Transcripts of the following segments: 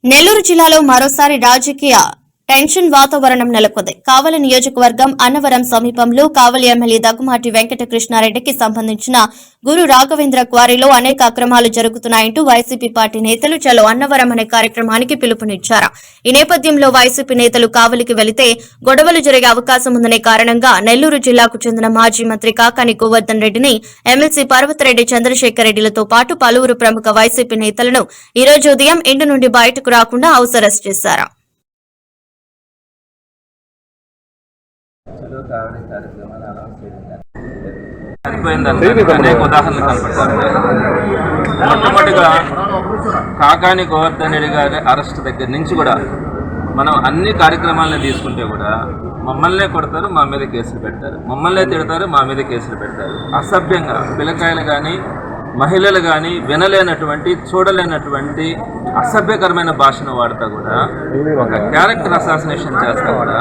నెల్లూరు జిల్లాలో మరోసారి రాజకీయ టెన్షన్ వాతావరణం నెలకొంది. కావలి నియోజకవర్గం అన్నవరం సమీపంలో కావలి ఎమ్మెల్యే దగ్గుమాటి వెంకటకృష్ణారెడ్డికి సంబంధించిన గురు రాఘవేంద్ర క్వారీలో అనేక అక్రమాలు జరుగుతున్నాయంటూ వైసీపీ పార్టీ నేతలు చలో అన్నవరం అనే కార్యక్రమానికి పిలుపునిచ్చారు. ఈ నేపథ్యంలో వైసీపీ నేతలు కావలికి వెళితే గొడవలు జరిగే అవకాశం ఉందనే కారణంగా నెల్లూరు జిల్లాకు చెందిన మాజీ మంత్రి కాకాని గోవర్ధన్ రెడ్డిని, ఎమ్మెల్సీ పర్వతరెడ్డి చంద్రశేఖర్ రెడ్డిలతో పాటు పలువురు ప్రముఖ వైసీపీ నేతలను ఈ రోజు ఉదయం ఇంటి నుండి బయటకు రాకుండా హౌస్ అరెస్ట్ చేశారు. అనేక ఉదాహరణలు కనపడతాయి. మొట్టమొదటిగా కాకాని గోవర్ధన్ రెడ్డి గారి అరెస్ట్ దగ్గర నుంచి కూడా మనం అన్ని కార్యక్రమాలను తీసుకుంటే కూడా మమ్మల్నే కొడతారు, మా మీద కేసులు పెడతారు, మమ్మల్నే తిడతారు, మా మీద కేసులు పెడతారు. అసభ్యంగా పిల్లకాయలు కానీ మహిళలు కానీ వినలేనటువంటి చూడలేనటువంటి అసభ్యకరమైన భాషను వాడుతూ కూడా ఒక క్యారెక్టర్ అసాసినేషన్ చేస్తా కూడా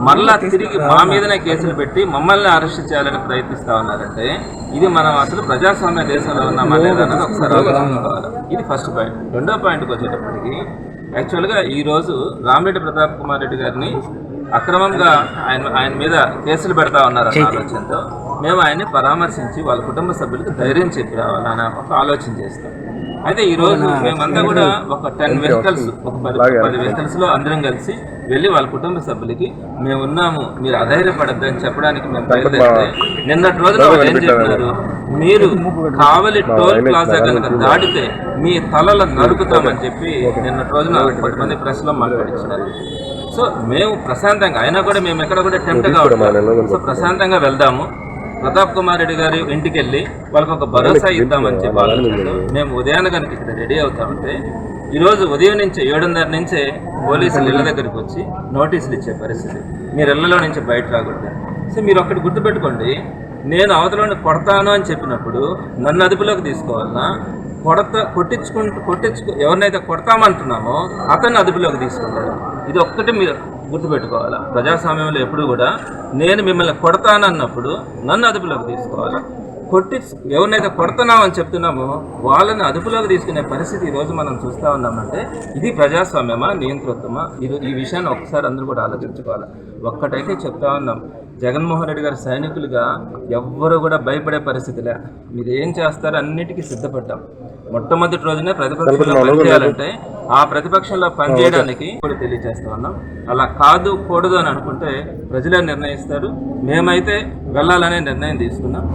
మరలా తిరిగి మా మీదనే కేసులు పెట్టి మమ్మల్ని అరెస్ట్ చేయాలని ప్రయత్నిస్తూ ఉన్నారంటే ఇది మనం అసలు ప్రజాస్వామ్య దేశంలో ఉన్నామా లేదా అన్నది ఒకసారి ఆలోచించుకోవాలి. ఇది ఫస్ట్ పాయింట్. రెండో పాయింట్కి వచ్చేటప్పటికి యాక్చువల్గా ఈరోజు రామిరెడ్డి ప్రతాప్ కుమార్ రెడ్డి గారిని అక్రమంగా ఆయన మీద కేసులు పెడతా ఉన్నారన్న ఆలోచనతో మేము ఆయన్ని పరామర్శించి వాళ్ళ కుటుంబ సభ్యులకు ధైర్యం చెప్పి రావాలని ఒక ఆలోచన చేస్తాం. అయితే ఈరోజు మేమంతా కూడా ఒక 10 వెహికల్స్, ఒక 10 వెహికల్స్లో అందరం కలిసి వెళ్ళి వాళ్ళ కుటుంబ సభ్యులకి మేము ఉన్నాము, మీరు అధైర్యపడద్దని చెప్పడానికి మేము బయలుదేరితే నిన్నటి రోజున వాళ్ళు ఏం చెప్పినారు, మీరు కావలి టోల్ ప్లాజా కనుక దాటితే మీ తలలు నరుకుతామని చెప్పి నిన్నటి రోజున కొంతమంది ప్రెస్లో మాట్లాడించినారు. సో మేము ప్రశాంతంగా అయినా కూడా మేము ఎక్కడ కూడా టెంప్ట్ కావట్లేదు. సో ప్రశాంతంగా వెళ్దాము, ప్రతాప్ కుమార్ రెడ్డి గారి ఇంటికి వెళ్ళి వాళ్ళకి ఒక భరోసా ఇద్దామని చెప్పి ఆలోచనలో మేము ఉదయాన్ని కనుక ఇక్కడ రెడీ అవుతామంటే ఈరోజు ఉదయం నుంచి 7:30 నుంచే పోలీసులు ఇళ్ల దగ్గరికి వచ్చి నోటీసులు ఇచ్చే పరిస్థితి, మీరు ఇళ్లలో నుంచి బయట రాకూడదు. సో మీరు ఒక్కటి గుర్తుపెట్టుకోండి, నేను అవతలని కొడతాను అని చెప్పినప్పుడు నన్ను అదుపులోకి తీసుకోవాలన్నా ఎవరినైతే కొడతామంటున్నామో అతన్ని అదుపులోకి తీసుకుంటారు. ఇది ఒక్కటి మీరు గుర్తుపెట్టుకోవాలా. ప్రజాస్వామ్యంలో ఎప్పుడు కూడా నేను మిమ్మల్ని కొడతానన్నప్పుడు నన్ను అదుపులోకి తీసుకోవాలి. ఎవరినైతే కొడుతున్నామని చెప్తున్నామో వాళ్ళని అదుపులోకి తీసుకునే పరిస్థితి ఈరోజు మనం చూస్తూ ఉన్నామంటే ఇది ప్రజాస్వామ్యమా, నియంతృత్వమా? ఈ విషయాన్ని ఒకసారి అందరూ కూడా ఆలోచించుకోవాలి. ఒక్కటైతే చెప్తా ఉన్నాం, జగన్మోహన్ రెడ్డి గారి సైనికులుగా ఎవ్వరూ కూడా భయపడే పరిస్థితిలే. మీరు ఏం చేస్తారో అన్నిటికీ సిద్ధపడ్డాం. మొట్టమొదటి రోజునే ప్రతిపక్షంలో పనిచేయాలంటే ఆ ప్రతిపక్షంలో పనిచేయడానికి కూడా తెలియజేస్తా ఉన్నాం. అలా కాదు కూడదు అని అనుకుంటే ప్రజలే నిర్ణయిస్తారు. మేమైతే వెళ్ళాలనే నిర్ణయం తీసుకున్నాం.